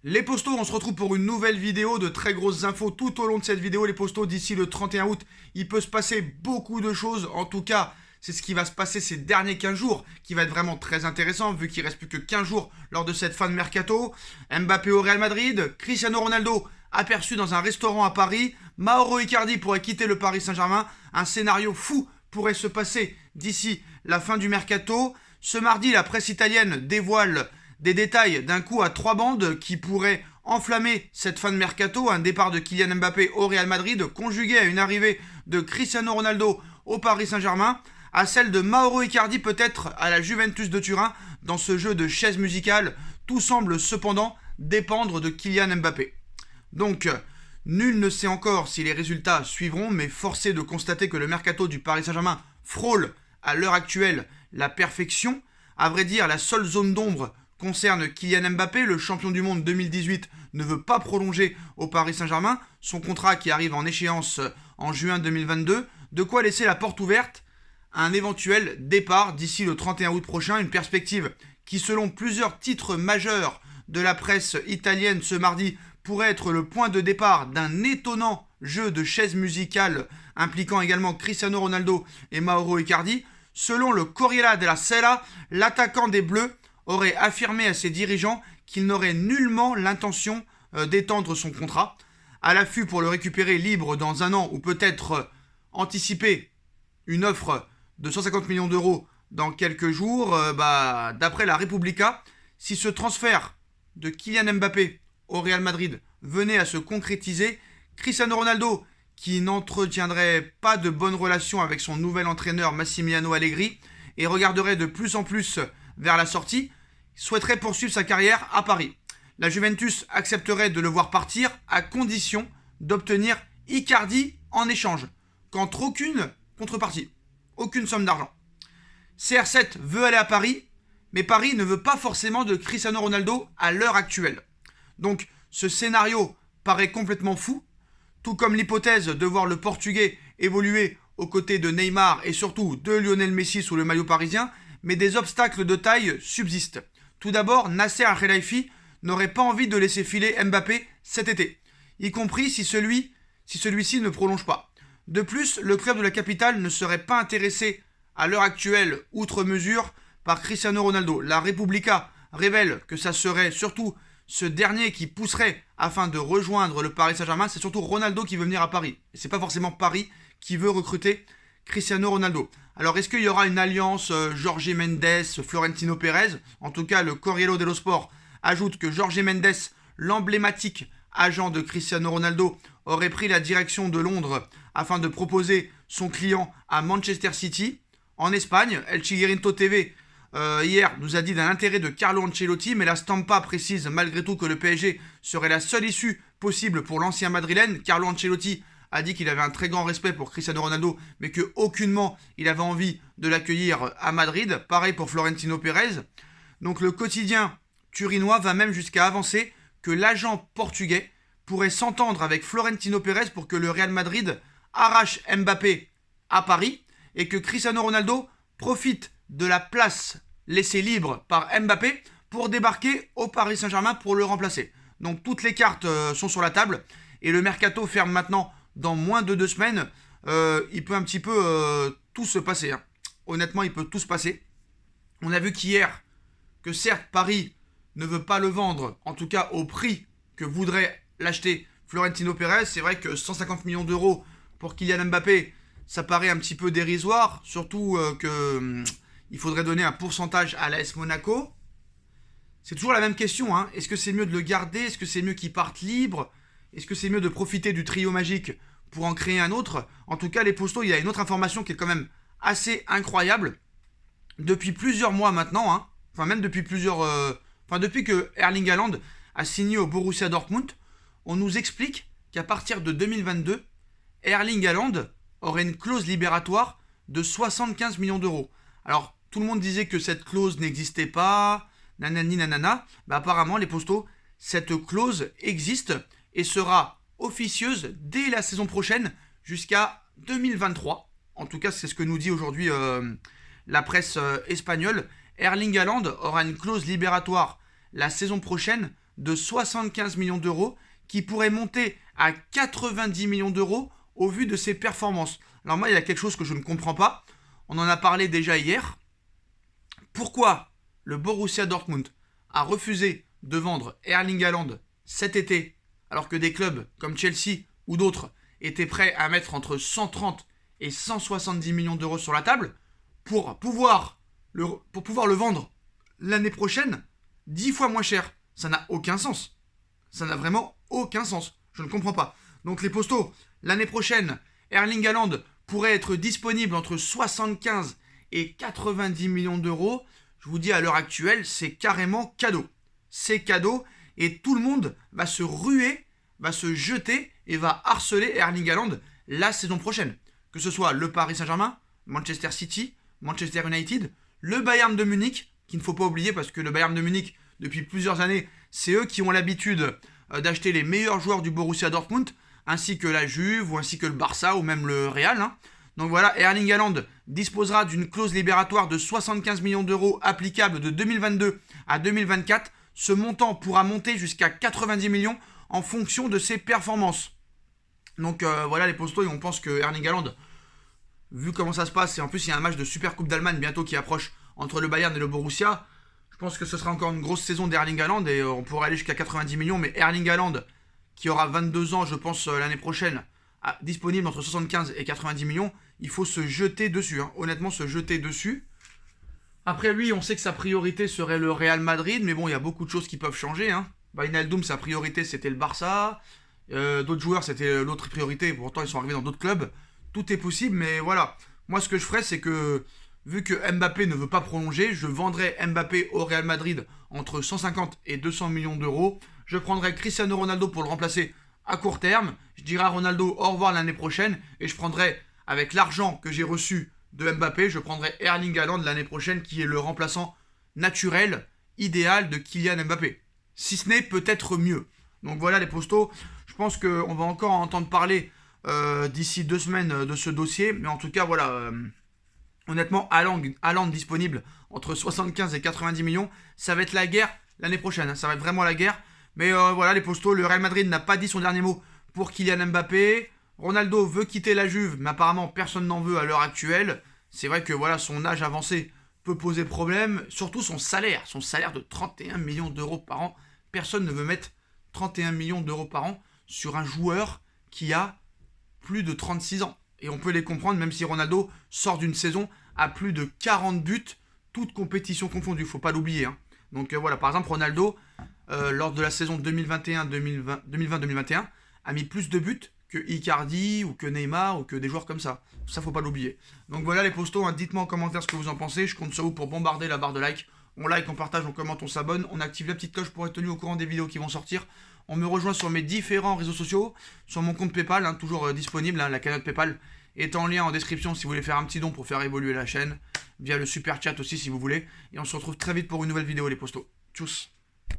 Les postos, on se retrouve pour une nouvelle vidéo de très grosses infos tout au long de cette vidéo. Les postos, d'ici le 31 août, il peut se passer beaucoup de choses. En tout cas, c'est ce qui va se passer ces derniers 15 jours qui va être vraiment très intéressant vu qu'il reste plus que 15 jours lors de cette fin de mercato. Mbappé au Real Madrid, Cristiano Ronaldo aperçu dans un restaurant à Paris, Mauro Icardi pourrait quitter le Paris Saint-Germain. Un scénario fou pourrait se passer d'ici la fin du mercato. Ce mardi, la presse italienne dévoile des détails d'un coup à 3 bandes qui pourrait enflammer cette fin de mercato, un départ de Kylian Mbappé au Real Madrid conjugué à une arrivée de Cristiano Ronaldo au Paris Saint-Germain, à celle de Mauro Icardi peut-être à la Juventus de Turin. Dans ce jeu de chaises musicales, tout semble cependant dépendre de Kylian Mbappé. Donc, nul ne sait encore si les résultats suivront, mais force est de constater que le mercato du Paris Saint-Germain frôle à l'heure actuelle la perfection. À vrai dire, la seule zone d'ombre concerne Kylian Mbappé. Le champion du monde 2018 ne veut pas prolonger au Paris Saint-Germain. Son contrat qui arrive en échéance en juin 2022. De quoi laisser la porte ouverte à un éventuel départ d'ici le 31 août prochain. Une perspective qui, selon plusieurs titres majeurs de la presse italienne ce mardi, pourrait être le point de départ d'un étonnant jeu de chaises musicales impliquant également Cristiano Ronaldo et Mauro Icardi. Selon le Corriere della Sera, l'attaquant des Bleus aurait affirmé à ses dirigeants qu'il n'aurait nullement l'intention d'étendre son contrat. À l'affût pour le récupérer libre dans un an ou peut-être anticiper une offre de 150 millions d'euros dans quelques jours, d'après la Repubblica, si ce transfert de Kylian Mbappé au Real Madrid venait à se concrétiser, Cristiano Ronaldo, qui n'entretiendrait pas de bonnes relations avec son nouvel entraîneur Massimiliano Allegri et regarderait de plus en plus vers la sortie, souhaiterait poursuivre sa carrière à Paris. La Juventus accepterait de le voir partir à condition d'obtenir Icardi en échange, contre aucune contrepartie, aucune somme d'argent. CR7 veut aller à Paris, mais Paris ne veut pas forcément de Cristiano Ronaldo à l'heure actuelle. Donc ce scénario paraît complètement fou, tout comme l'hypothèse de voir le Portugais évoluer aux côtés de Neymar et surtout de Lionel Messi sous le maillot parisien, mais des obstacles de taille subsistent. Tout d'abord, Nasser Al-Khelaifi n'aurait pas envie de laisser filer Mbappé cet été, y compris si celui-ci ne prolonge pas. De plus, le club de la capitale ne serait pas intéressé à l'heure actuelle, outre mesure, par Cristiano Ronaldo. La Repubblica révèle que ça serait surtout ce dernier qui pousserait afin de rejoindre le Paris Saint-Germain. C'est surtout Ronaldo qui veut venir à Paris. Et c'est pas forcément Paris qui veut recruter Cristiano Ronaldo. Alors est-ce qu'il y aura une alliance Jorge Mendes, Florentino Pérez? En tout cas, le Corriere dello Sport ajoute que Jorge Mendes, l'emblématique agent de Cristiano Ronaldo, aurait pris la direction de Londres afin de proposer son client à Manchester City. En Espagne, El Chiguerinto TV hier nous a dit d'un intérêt de Carlo Ancelotti, mais la Stampa précise malgré tout que le PSG serait la seule issue possible pour l'ancien madrilène. Carlo Ancelotti a dit qu'il avait un très grand respect pour Cristiano Ronaldo, mais que aucunement il avait envie de l'accueillir à Madrid. Pareil pour Florentino Pérez. Donc le quotidien turinois va même jusqu'à avancer que l'agent portugais pourrait s'entendre avec Florentino Pérez pour que le Real Madrid arrache Mbappé à Paris et que Cristiano Ronaldo profite de la place laissée libre par Mbappé pour débarquer au Paris Saint-Germain pour le remplacer. Donc toutes les cartes sont sur la table et le mercato ferme maintenant dans moins de 2 semaines. Il peut un petit peu tout se passer. Honnêtement, il peut tout se passer. On a vu qu'hier que certes Paris ne veut pas le vendre, en tout cas au prix que voudrait l'acheter Florentino Pérez. C'est vrai que 150 millions d'euros pour Kylian Mbappé, ça paraît un petit peu dérisoire, surtout il faudrait donner un pourcentage à l'AS Monaco. C'est toujours la même question, hein. Est-ce que c'est mieux de le garder? Est-ce que c'est mieux qu'il parte libre? Est-ce que c'est mieux de profiter du trio magique pour en créer un autre? En tout cas, les postos, il y a une autre information qui est quand même assez incroyable. Depuis plusieurs mois maintenant, même depuis depuis que Erling Haaland a signé au Borussia Dortmund, on nous explique qu'à partir de 2022, Erling Haaland aurait une clause libératoire de 75 millions d'euros. Alors, tout le monde disait que cette clause n'existait pas, nanani nanana. Apparemment, les postos, cette clause existe et sera officieuse dès la saison prochaine jusqu'à 2023. En tout cas, c'est ce que nous dit aujourd'hui la presse espagnole. Erling Haaland aura une clause libératoire la saison prochaine de 75 millions d'euros qui pourrait monter à 90 millions d'euros au vu de ses performances. Alors moi, il y a quelque chose que je ne comprends pas. On en a parlé déjà hier. Pourquoi le Borussia Dortmund a refusé de vendre Erling Haaland cet été, alors que des clubs comme Chelsea ou d'autres étaient prêts à mettre entre 130 et 170 millions d'euros sur la table pour pouvoir le vendre l'année prochaine 10 fois moins cher. Ça n'a aucun sens. Ça n'a vraiment aucun sens. Je ne comprends pas. Donc les postos, l'année prochaine, Erling Haaland pourrait être disponible entre 75 et 90 millions d'euros. Je vous dis à l'heure actuelle, c'est carrément cadeau. C'est cadeau et tout le monde va se ruer, va se jeter et va harceler Erling Haaland la saison prochaine. Que ce soit le Paris Saint-Germain, Manchester City, Manchester United, le Bayern de Munich, qu'il ne faut pas oublier parce que le Bayern de Munich, depuis plusieurs années, c'est eux qui ont l'habitude d'acheter les meilleurs joueurs du Borussia Dortmund, ainsi que la Juve, ou ainsi que le Barça, ou même le Real. Donc voilà, Erling Haaland disposera d'une clause libératoire de 75 millions d'euros applicable de 2022 à 2024. Ce montant pourra monter jusqu'à 90 millions en fonction de ses performances. Donc voilà les postos, et on pense que Erling Haaland, vu comment ça se passe, et en plus il y a un match de Super Coupe d'Allemagne bientôt qui approche entre le Bayern et le Borussia, je pense que ce sera encore une grosse saison d'Erling Haaland et on pourrait aller jusqu'à 90 millions, mais Erling Haaland, qui aura 22 ans je pense l'année prochaine, disponible entre 75 et 90 millions, il faut se jeter dessus, honnêtement se jeter dessus. Après lui, on sait que sa priorité serait le Real Madrid, mais bon, il y a beaucoup de choses qui peuvent changer. Wijnaldum, sa priorité c'était le Barça, d'autres joueurs c'était l'autre priorité, pourtant ils sont arrivés dans d'autres clubs. Tout est possible, mais voilà. Moi, ce que je ferais, c'est que, vu que Mbappé ne veut pas prolonger, je vendrais Mbappé au Real Madrid entre 150 et 200 millions d'euros. Je prendrais Cristiano Ronaldo pour le remplacer à court terme. Je dirais à Ronaldo au revoir l'année prochaine. Et je prendrais, avec l'argent que j'ai reçu de Mbappé, je prendrais Erling Haaland l'année prochaine, qui est le remplaçant naturel, idéal de Kylian Mbappé. Si ce n'est peut-être mieux. Donc voilà les postos. Je pense qu'on va encore entendre parler d'ici 2 semaines de ce dossier, mais en tout cas voilà, honnêtement Haaland disponible entre 75 et 90 millions, ça va être la guerre l'année prochaine, ça va être vraiment la guerre. Mais voilà les postos, le Real Madrid n'a pas dit son dernier mot pour Kylian Mbappé. Ronaldo veut quitter la Juve, mais apparemment personne n'en veut à l'heure actuelle. C'est vrai que voilà, son âge avancé peut poser problème, surtout son salaire de 31 millions d'euros par an. Personne ne veut mettre 31 millions d'euros par an sur un joueur qui a plus de 36 ans. Et on peut les comprendre, même si Ronaldo sort d'une saison à plus de 40 buts, toutes compétitions confondues, faut pas l'oublier. Donc voilà, par exemple, Ronaldo, lors de la saison 2020-2021, a mis plus de buts que Icardi ou que Neymar ou que des joueurs comme ça. Ça, faut pas l'oublier. Donc voilà les postos, dites-moi en commentaire ce que vous en pensez. Je compte sur vous pour bombarder la barre de like. On like, on partage, on commente, on s'abonne. On active la petite cloche pour être tenu au courant des vidéos qui vont sortir. On me rejoint sur mes différents réseaux sociaux, sur mon compte Paypal, toujours disponible, la cagnotte Paypal est en lien en description si vous voulez faire un petit don pour faire évoluer la chaîne, via le super chat aussi si vous voulez. Et on se retrouve très vite pour une nouvelle vidéo les postos. Tchuss.